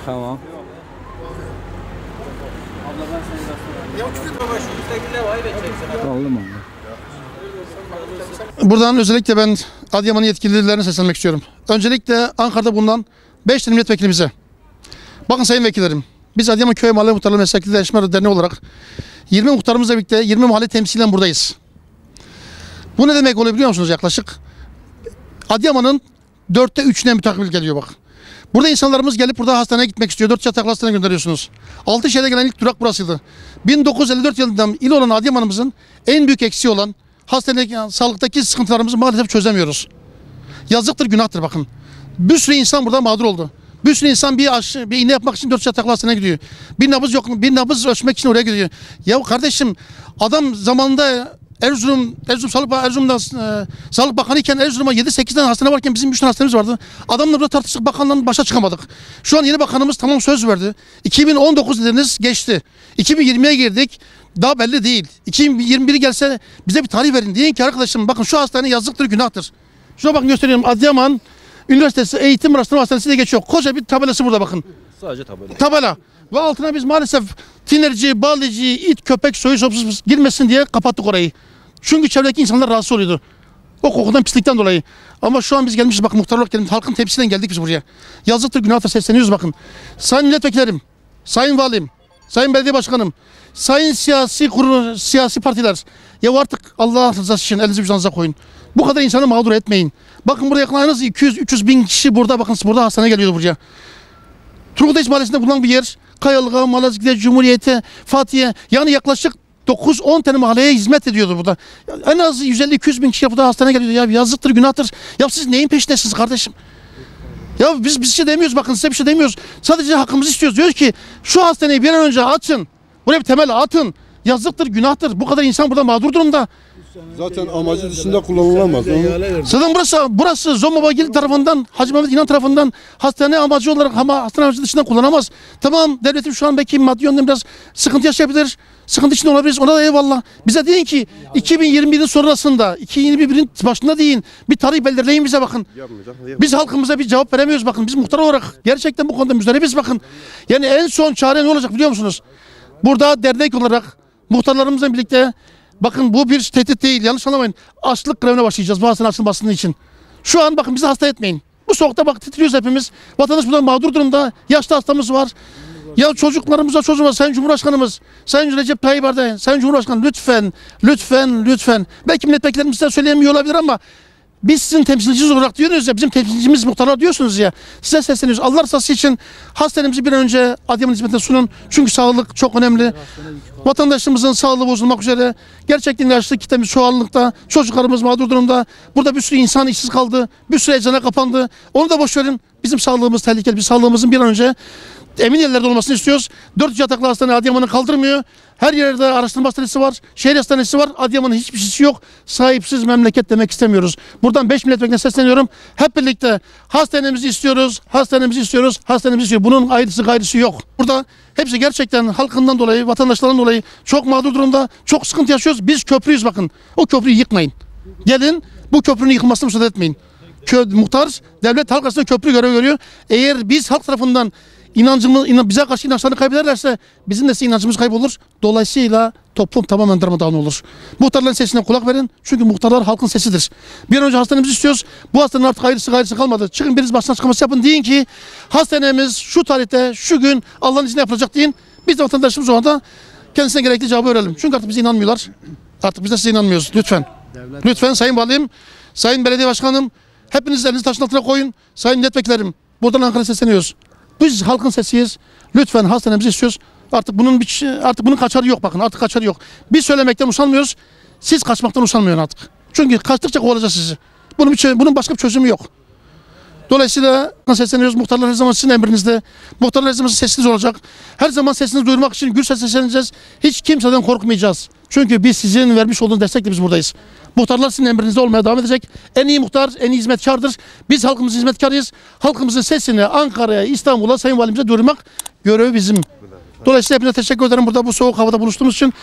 Tamam. Buradan özellikle ben Adıyaman'ın yetkililerine seslenmek istiyorum. Öncelikle Ankara'da bulunan 5 tane milletvekilimize. Bakın sayın vekillerim, biz Adıyaman Köy Mahalle Muhtarları Meslekli Dayanışma Derneği olarak 20 muhtarımızla birlikte 20 mahalle temsilen buradayız. Bu ne demek oluyor biliyor musunuz yaklaşık? Adıyaman'ın 4'te 3'üne mütakil geliyor bak. Burada insanlarımız gelip burada hastaneye gitmek istiyor. 4 yataklı hastaneye gönderiyorsunuz. Altışehir'e gelen ilk durak burasıydı. 1954 yılından il olan Adıyaman'ımızın en büyük eksiği olan hastane sağlıktaki sıkıntılarımızı maalesef çözemiyoruz. Yazıktır, günahtır bakın. Bir sürü insan burada mağdur oldu. Bir sürü insan bir iğne yapmak için 4 yataklı hastaneye gidiyor. Bir nabız yok, bir nabız ölçmek için oraya gidiyor. Ya kardeşim, adam zamanında Erzurum'da Sağlık Bakanı iken Erzurum'a 7-8 tane hastane varken bizim 3 tane hastanemiz vardı. Adamla burada tartıştık, bakanla başa çıkamadık. Şu an yeni bakanımız tamam söz verdi. 2019 dediniz geçti. 2020'ye girdik. Daha belli değil. 2021 gelse bize bir tarih verin. Deyin ki arkadaşım bakın şu hastane yazıktır, günahtır. Şuna bakın gösteriyorum. Adıyaman Üniversitesi Eğitim Araştırma Hastanesi de geçiyor. Koca bir tabelası burada bakın. Sadece tabela. Tabela. Ve altına biz maalesef tinerci, balıcı, it, köpek, soyu sopsuz girmesin diye kapattık orayı. Çünkü çevredeki insanlar rahatsız oluyordu. O kokudan, pislikten dolayı. Ama şu an biz gelmişiz bakın, muhtar olarak geldik. Halkın tepkisiyle geldik biz buraya. Yazıktır, günahtır, sesleniyoruz bakın. Sayın milletvekillerim, sayın valim, sayın belediye başkanım, sayın siyasi partiler. Ya artık Allah rızası için elinizi vicdanınıza koyun. Bu kadar insanı mağdur etmeyin. Bakın buraya yaklaşık 200-300 bin kişi burada, bakın burada hastaneye geliyordu buraya. Turgutayız Mahallesi'nde bulunan bir yer. Kayalık'a, Malazgirt'e, Cumhuriyet'e, Fatih'e, yani yaklaşık 9-10 tane mahalleye hizmet ediyordu burada. En az 150-200 bin kişi burada hastaneye geliyordu. Ya yazıktır, günahtır. Ya siz neyin peşindesiniz kardeşim? Ya biz bir şey demiyoruz, bakın size bir şey demiyoruz. Sadece hakkımızı istiyoruz. Diyoruz ki şu hastaneyi bir an önce açın. Buraya bir temel atın. Yazıktır, günahtır. Bu kadar insan burada mağdur durumda. Zaten amacı dışında kullanılamaz. Zaten burası Zomabagil tarafından, Hacı Mehmet İnan tarafından hastane amacı olarak ama hastane amacı dışında kullanamaz. Tamam, devletim şu an belki maddi yönden biraz sıkıntı yaşayabilir. Sıkıntı içinde olabiliriz. Ona da eyvallah. Bize deyin ki 2021'in sonrasında, 2021'in başında deyin. Bir tarih belirleyin bize bakın. Biz halkımıza bir cevap veremiyoruz bakın. Biz muhtar olarak gerçekten bu konuda müzdaribiz bakın. Yani en son çare ne olacak biliyor musunuz? Burada dernek olarak muhtarlarımızla birlikte bakın bu bir tehdit değil, yanlış anlamayın. Açlık grevine başlayacağız bu hastanenin açılmasının için. Şu an bakın bizi hasta etmeyin. Bu soğukta bak titriyoruz hepimiz. Vatandaş buradan mağdur durumda. Yaşlı hastamız var. Ya çocuklarımız var. Sayın Cumhurbaşkanımız, Sayın Recep Tayyip Erdoğan, Sayın Cumhurbaşkanı lütfen. Belki milletvekillerimiz size söyleyemiyor olabilir ama biz sizin temsilciniz olarak diyorsunuz ya, bizim temsilcimiz muhtarlar diyorsunuz ya, size sesleniyoruz. Allah rızası için hastanemizi bir an önce Adıyaman hizmetine sunun. Çünkü sağlık çok önemli. Vatandaşımızın sağlığı bozulmak üzere. Gerçekten yaşlı kitlemiz çoğunlukta. Çocuklarımız mağdur durumda. Burada bir sürü insan işsiz kaldı. Bir sürü eczane kapandı. Onu da boş verin. Bizim sağlığımız tehlikeli. Biz sağlığımızın bir an önce emin yerlerde olmasını istiyoruz. 4 yataklı hastane Adıyaman'ı kaldırmıyor. Her yerde araştırma hastanesi var, şehir hastanesi var. Adıyaman'ın hiçbir şeysi yok. Sahipsiz memleket demek istemiyoruz. Buradan 5 milletvekiline sesleniyorum. Hep birlikte hastanemizi istiyoruz. Bunun ayrısı gayrısı yok. Burada hepsi gerçekten halkından dolayı, vatandaşlarından dolayı çok mağdur durumda. Çok sıkıntı yaşıyoruz. Biz köprüyüz bakın. O köprüyü yıkmayın. Gelin bu köprünün yıkılmasına müsaade etmeyin. Muhtar, devlet halk arasında köprü görevi görüyor. Eğer biz halk tarafından bize karşı inançlarını kaybederlerse bizim de inancımız kaybolur. Dolayısıyla toplum tamamen darmadağın olur. Muhtarların sesine kulak verin. Çünkü muhtarlar halkın sesidir. Bir an önce hastanemizi istiyoruz. Bu hastanenin artık gayrısı kalmadı. Çıkın biriniz basın açıklaması yapın. Deyin ki hastanemiz şu tarihte, şu gün Allah'ın izniyle yapılacak deyin. Biz de vatandaşımız o anda kendisine gerekli cevabı verelim. Çünkü artık bize inanmıyorlar. Artık biz de size inanmıyoruz. Lütfen. Lütfen sayın valim, sayın belediye başkanım, hepiniz elinizi taşın altına koyun. Sayın milletvekillerim, buradan Ankara'ya sesleniyoruz. Biz halkın sesiyiz. Lütfen hastanemizi istiyoruz. Artık bunun kaçarı yok bakın. Artık kaçarı yok. Biz söylemekten usanmıyoruz. Siz kaçmaktan usanmıyorsun artık. Çünkü kaçtıkça kovalayacağız sizi. Bunun başka bir çözümü yok. Dolayısıyla sesleniyoruz. Muhtarlar her zaman sizin emrinizde. Muhtarlar her zaman sesiniz olacak. Her zaman sesinizi duyurmak için gür sesle sesleneceğiz. Hiç kimseden korkmayacağız. Çünkü biz sizin vermiş olduğunuz destekle biz buradayız. Muhtarlar sizin emrinizde olmaya devam edecek. En iyi muhtar, en iyi hizmetkardır. Biz halkımızın hizmetkarıyız. Halkımızın sesini Ankara'ya, İstanbul'a, Sayın Valimize duyurmak görevi bizim. Dolayısıyla hepinize teşekkür ederim burada bu soğuk havada buluştuğumuz için.